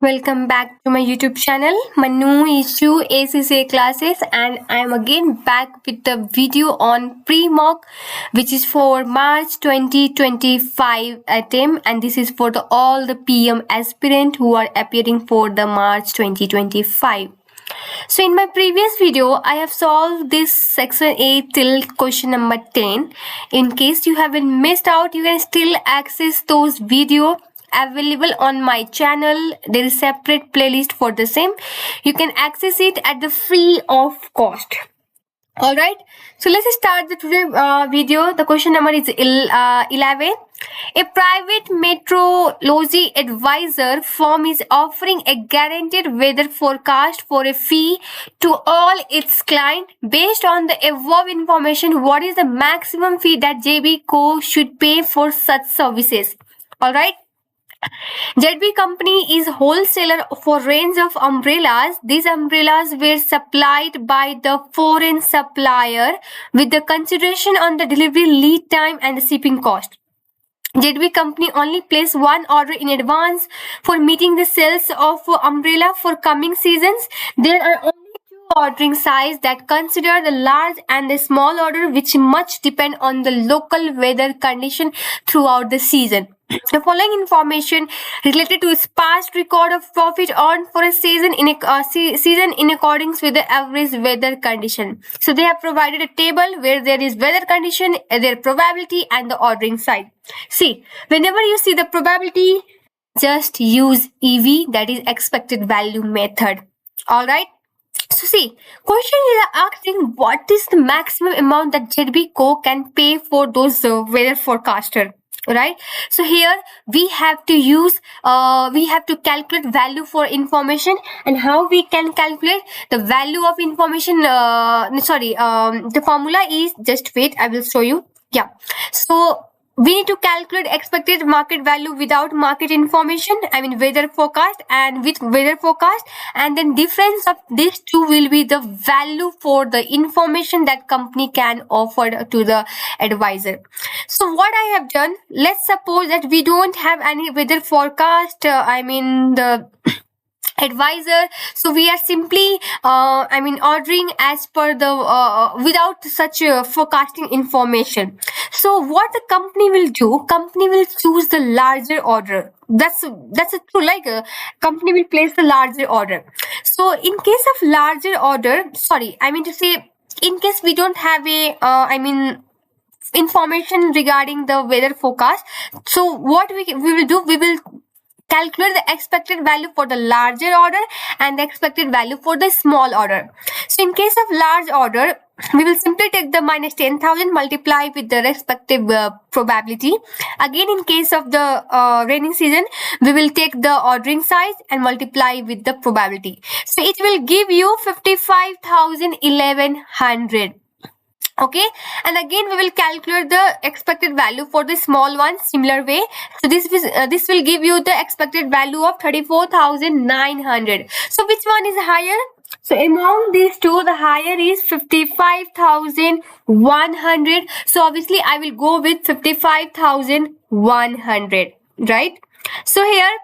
Welcome back to my YouTube channel, Manuishu ACCA classes, and I am again back with the video on pre-mock, which is for March 2025 attempt, and this is for all the PM aspirant who are appearing for the March 2025. So in my previous video, I have solved this section 8 till question number 10. In case you haven't missed out, you can still access those video available on my channel. There is separate playlist for the same. You can access it at the free of cost. Alright, so let's start the today video. The question number is 11. A private meteorology advisor firm is offering a guaranteed weather forecast for a fee to all its clients. Based on the above information, what is the maximum fee that JB Co should pay for such services? Alright. ZB Company is wholesaler for range of umbrellas. These umbrellas were supplied by the foreign supplier with the consideration on the delivery lead time and the shipping cost. ZB Company only placed one order in advance for meeting the sales of umbrella for coming seasons. There are only two ordering size that consider the large and the small order, which much depend on the local weather condition throughout the season. The following information related to its past record of profit earned for a season in accordance with the average weather condition. So they have provided a table where there is weather condition, their probability, and the ordering side. See, whenever you see the probability, just use EV, that is expected value method. All right. So see, question is asking what is the maximum amount that ZB Co can pay for those weather forecaster. Right, so here we have to use we have to calculate value for information. And how we can calculate the value of information? The formula is, just wait, I will show you. Yeah, so we need to calculate expected market value without market information, I mean weather forecast, and with weather forecast, and then difference of these two will be the value for the information that company can offer to the advisor. So what I have done, let's suppose that we don't have any weather forecast, the advisor, so we are simply ordering as per the without such forecasting information. So what the company will do, company will choose the larger order. That's a true, like a company will place the larger order. So in case of larger order, in case we don't have a information regarding the weather forecast, so what we will do, we will calculate the expected value for the larger order and the expected value for the small order. So in case of large order, we will simply take the minus 10,000, multiply with the respective probability. Again, in case of the raining season, we will take the ordering size and multiply with the probability. So it will give you 55,1100. Okay, and again we will calculate the expected value for the small one similar way. So this will give you the expected value of 34,900. So which one is higher? So among these two, the higher is 55,100. So obviously I will go with 55,100, right? So here,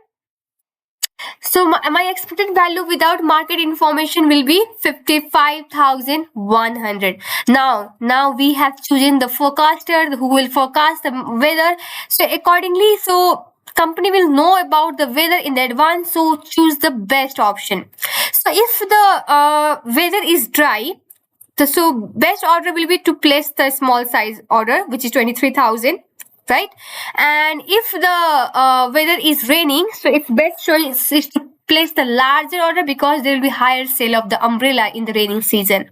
so my expected value without market information will be 55,100. Now we have chosen the forecaster who will forecast the weather. So accordingly, so company will know about the weather in advance, so choose the best option. So if the weather is dry, so best order will be to place the small size order, which is 23,000. Right, and if the weather is raining, so its best choice is to place the larger order because there will be higher sale of the umbrella in the raining season.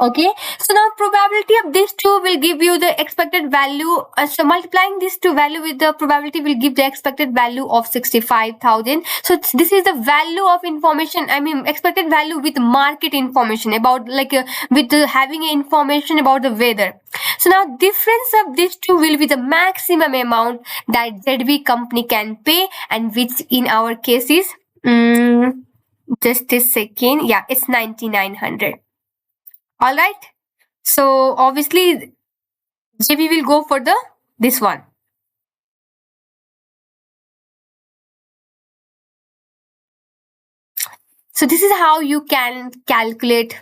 Okay, so now probability of these two will give you the expected value. So multiplying these two value with the probability will give the expected value of 65,000. So this is the value of information, expected value with market information about, like with having information about the weather. So now difference of these two will be the maximum amount that ZB company can pay, and which in our case is just a second, yeah, it's 9,900. All right, so obviously JB will go for this one. So this is how you can calculate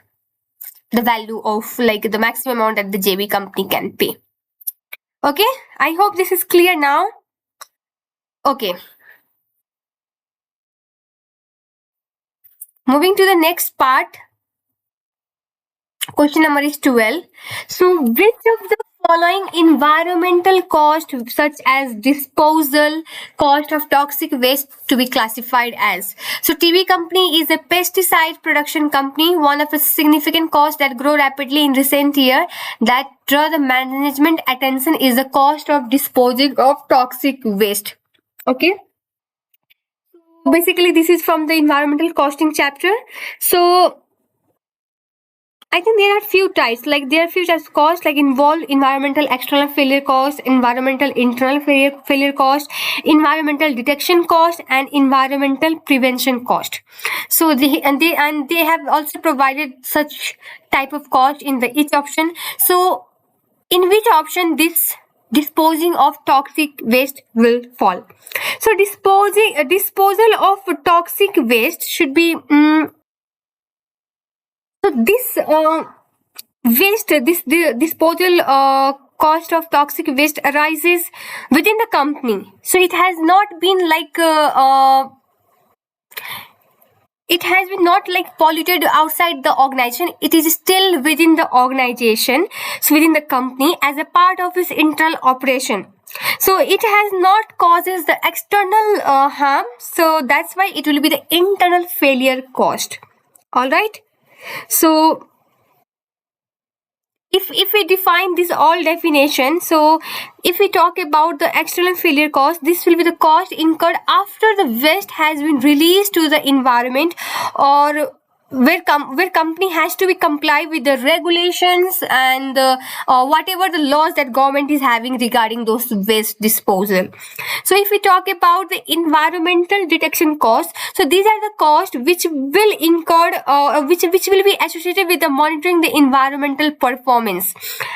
the value of like the maximum amount that the JV company can pay. Okay, I hope this is clear now. Okay, moving to the next part. Question number is 12. So, which of the following environmental cost, such as disposal, cost of toxic waste, to be classified as? So, TB company is a pesticide production company. One of the significant costs that grow rapidly in recent year that draw the management attention is the cost of disposing of toxic waste. Okay. Basically, this is from the environmental costing chapter. So, I think there are few types. Like there are few types of cost, like involve environmental external failure cost, environmental internal failure cost, environmental detection cost, and environmental prevention cost. So they have also provided such type of cost in the each option. So in which option this disposing of toxic waste will fall? So disposal of toxic waste should be. So this waste, the disposal cost of toxic waste arises within the company. So it has not been like it has been not like polluted outside the organization. It is still within the organization, so within the company as a part of its internal operation. So it has not causes the external harm. So that's why it will be the internal failure cost. All right. So if we define this all definition, so if we talk about the external failure cost, this will be the cost incurred after the waste has been released to the environment, or where company has to be comply with the regulations and whatever the laws that government is having regarding those waste disposal. So if we talk about the environmental detection cost, so these are the costs which will incurred which will be associated with the monitoring the environmental performance.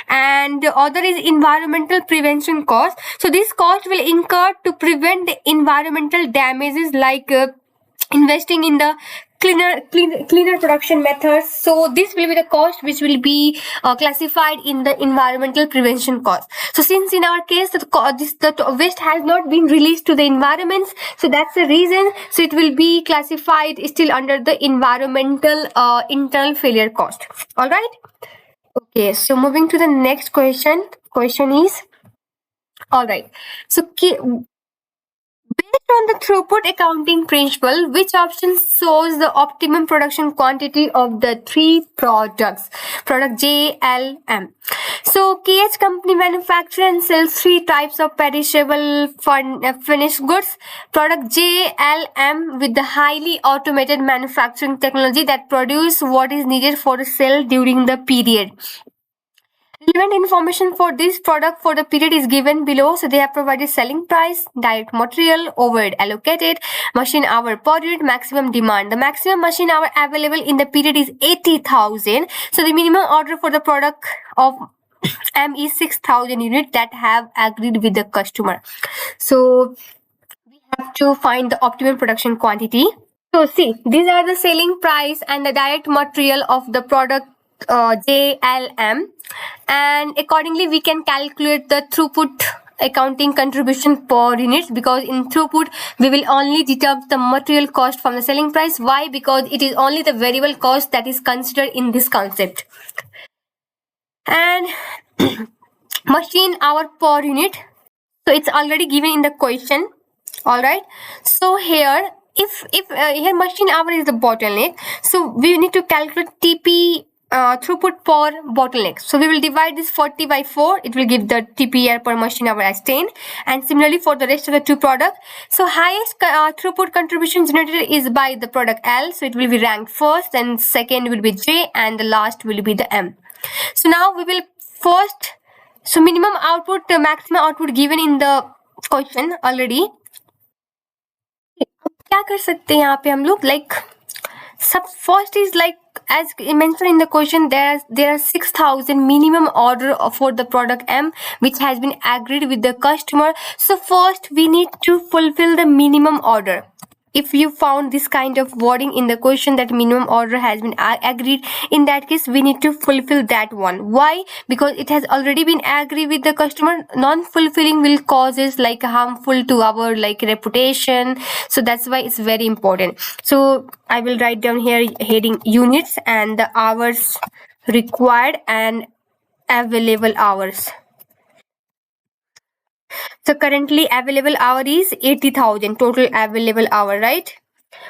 And the other is environmental prevention cost. So this cost will incur to prevent the environmental damages, like investing in the cleaner production methods. So this will be the cost which will be classified in the environmental prevention cost. So since in our case the waste has not been released to the environment, so that's the reason, so it will be classified still under the environmental internal failure cost. All right. Okay, so moving to the next question is, all right, so based on the throughput accounting principle, which option shows the optimum production quantity of the three products? Product J, L, M. So KH company manufactures and sells three types of perishable finished goods. Product J, L, M with the highly automated manufacturing technology that produce what is needed for the sale during the period. Relevant information for this product for the period is given below. So they have provided selling price, direct material, overhead allocated, machine hour per unit, maximum demand. The maximum machine hour available in the period is 80,000. So the minimum order for the product of M is 6,000 units that have agreed with the customer. So we have to find the optimum production quantity. So see, these are the selling price and the direct material of the product JLM, and accordingly we can calculate the throughput accounting contribution per unit, because in throughput we will only deduct the material cost from the selling price. Why? Because it is only the variable cost that is considered in this concept. And machine hour per unit, so it's already given in the question. All right, so here if here machine hour is the bottleneck, so we need to calculate TP throughput per bottleneck. So we will divide this 40 by 4. It will give the TPR per machine hour as 10. And similarly for the rest of the two products. So highest throughput contribution generated is by the product L. So it will be ranked first, and second will be J, and the last will be the M. So now we will first, so minimum output, maximum output given in the question already. क्या कर सकते हैं यहाँ पे हम लोग, like sub first is like as mentioned in the question, there are 6,000 minimum order for the product M which has been agreed with the customer. So first we need to fulfill the minimum order. if you found this kind of wording in the question that minimum order has been agreed, in that case we need to fulfill that one. Why? Because it has already been agreed with the customer. Non-fulfilling will causes like harmful to our like reputation, so that's why it's very important. So I will write down here heading units and the hours required and available hours. So currently available hour is 80,000 total available hour, right?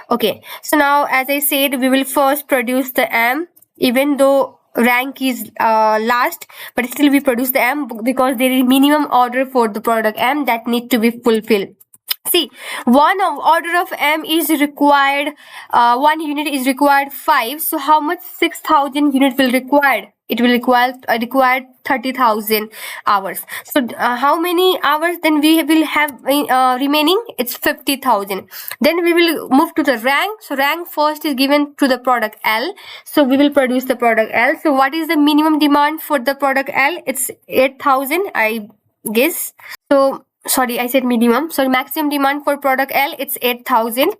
Okay, so now as I said, we will first produce the M, even though rank is last, but still we produce the M because there is minimum order for the product M that need to be fulfilled. See, one order of M is required, 1 unit is required 5. So how much 6,000 unit will required? It will require 30,000 hours. So how many hours then we will have remaining? It's 50,000. Then we will move to the rank. So rank first is given to the product L. So we will produce the product L. So what is the minimum demand for the product L? It's 8,000, I guess. So sorry, I said minimum. So maximum demand for product L, it's 8,000.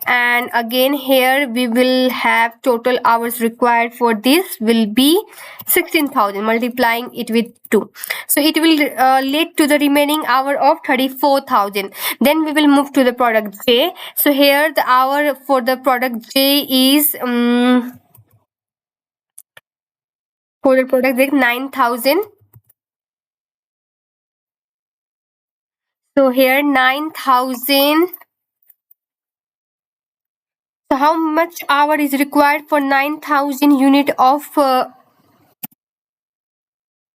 And again here we will have total hours required for this will be 16,000, multiplying it with 2. So it will lead to the remaining hour of 34,000. Then we will move to the product J. So here the hour for the product J is for the product J 9,000. So here 9,000. So how much hour is required for 9,000 unit of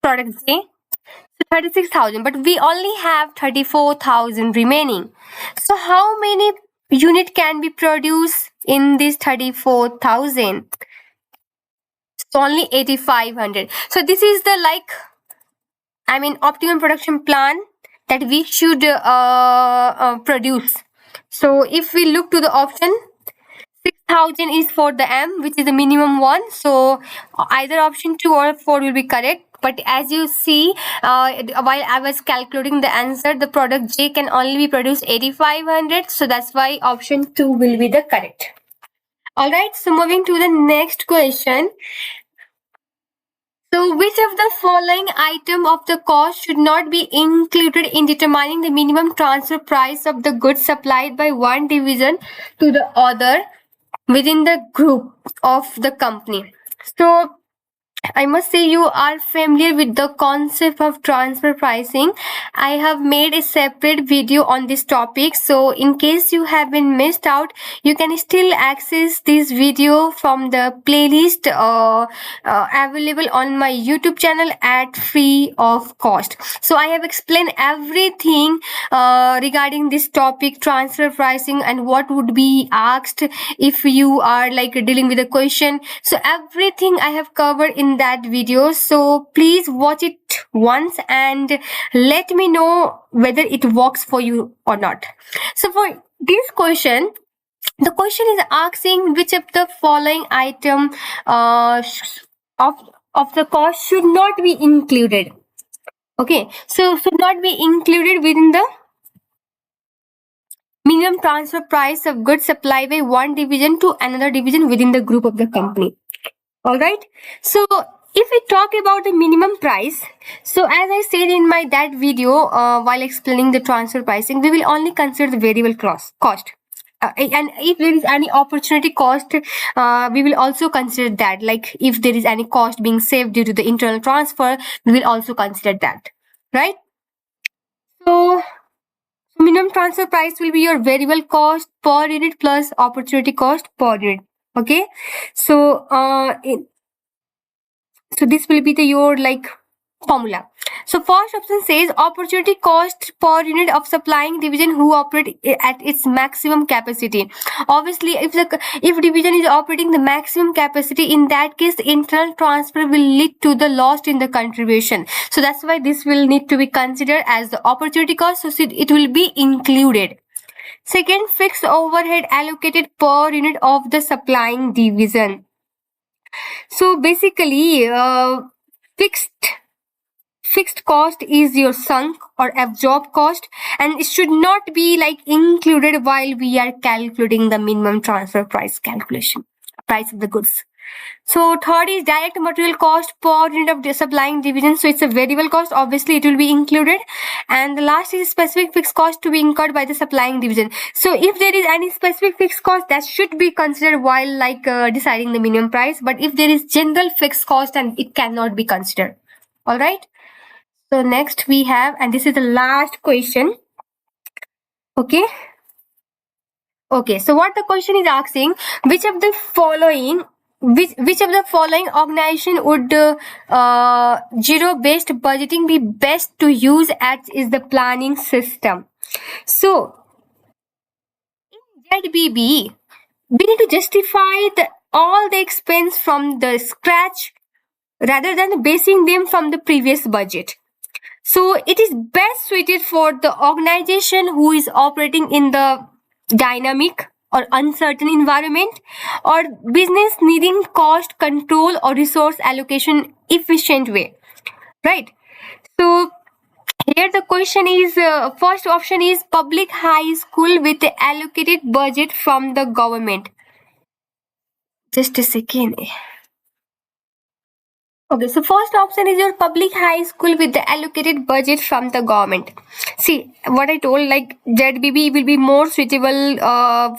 product J? So 36,000, but we only have 34,000 remaining. So how many unit can be produced in this 34,000? So only 8,500. So this is the optimum production plan that we should produce. So if we look to the option, 6,000 is for the M, which is the minimum one. So either option 2 or 4 will be correct. But as you see, while I was calculating the answer, the product J can only be produced 8,500. So that's why option 2 will be the correct. Alright, so moving to the next question. So which of the following item of the cost should not be included in determining the minimum transfer price of the goods supplied by one division to the other within the group of the company? So I must say you are familiar with the concept of transfer pricing. I have made a separate video on this topic. So in case you have been missed out, you can still access this video from the playlist available on my YouTube channel at free of cost. So I have explained everything regarding this topic, transfer pricing, and what would be asked if you are dealing with a question. So everything I have covered in that video. So please watch it once and let me know whether it works for you or not. So for this question, the question is asking which of the following item of the cost should not be included. Okay, so should not be included within the minimum transfer price of goods supplied by one division to another division within the group of the company. All right, so if we talk about the minimum price, so as I said in my that video while explaining the transfer pricing, we will only consider the variable cost. And if there is any opportunity cost, we will also consider that. Like if there is any cost being saved due to the internal transfer, we will also consider that, right? So minimum transfer price will be your variable cost per unit plus opportunity cost per unit. Okay, so so this will be the your formula. So first option says opportunity cost per unit of supplying division who operate at its maximum capacity. Obviously, if division is operating the maximum capacity, in that case the internal transfer will lead to the loss in the contribution. So that's why this will need to be considered as the opportunity cost. So it will be included. Second, fixed overhead allocated per unit of the supplying division. So basically, fixed fixed cost is your sunk or absorbed cost, and it should not be like included while we are calculating the minimum transfer price calculation, price of the goods. So third is direct material cost per unit of the supplying division. So it's a variable cost. Obviously, it will be included. And the last is specific fixed cost to be incurred by the supplying division. So if there is any specific fixed cost, that should be considered while deciding the minimum price. But if there is general fixed cost, and it cannot be considered. All right. So next we have, and this is the last question. Okay. Okay, so what the question is asking, which of the following organization would zero based budgeting be best to use as is the planning system? So in ZBB, we need to justify all the expense from the scratch rather than basing them from the previous budget. So it is best suited for the organization who is operating in the dynamic or uncertain environment, or business needing cost control or resource allocation efficient way, right? So here the question is, first option is public high school with the allocated budget from the government. Just a second. Okay, so first option is your public high school with the allocated budget from the government. See, what I told, like ZBB will be more suitable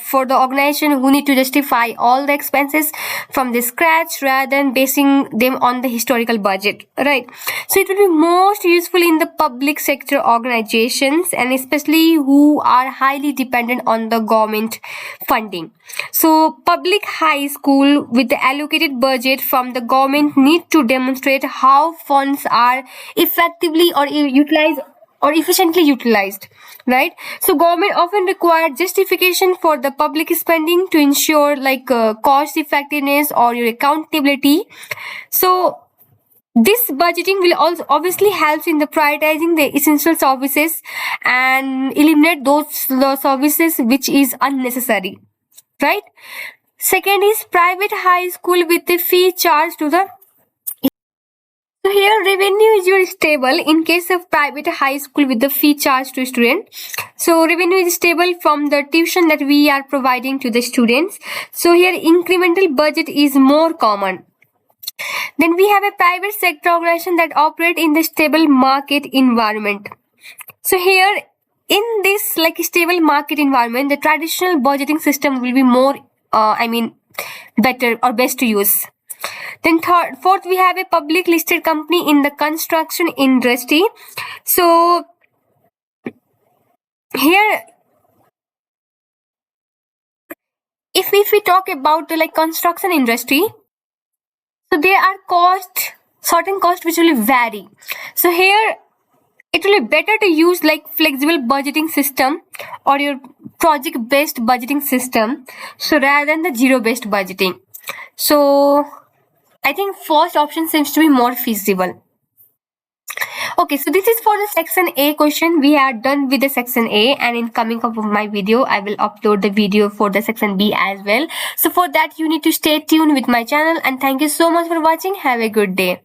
for the organization who need to justify all the expenses from the scratch rather than basing them on the historical budget, right? So it will be most useful in the public sector organizations, and especially who are highly dependent on the government funding. So public high school with the allocated budget from the government need to demonstrate how funds are effectively or utilized or efficiently utilized, right? So government often require justification for the public spending to ensure cost effectiveness or your accountability. So this budgeting will also obviously help in the prioritizing the essential services and eliminate those services which is unnecessary, right? Second is private high school with the fee charged to the. So here revenue is your stable in case of private high school with the fee charged to student. So revenue is stable from the tuition that we are providing to the students. So here incremental budget is more common. Then we have a private sector organization that operate in the stable market environment. So here in this stable market environment, the traditional budgeting system will be more better or best to use. Then fourth, we have a public listed company in the construction industry. So here, if we talk about the construction industry, so there are certain costs which will vary. So here it will be better to use flexible budgeting system or your project based budgeting system, so rather than the zero based budgeting. So I think first option seems to be more feasible. Okay, so this is for the section A question. We are done with the section A, and in coming up of my video, I will upload the video for the section B as well. So for that, you need to stay tuned with my channel, and thank you so much for watching. Have a good day.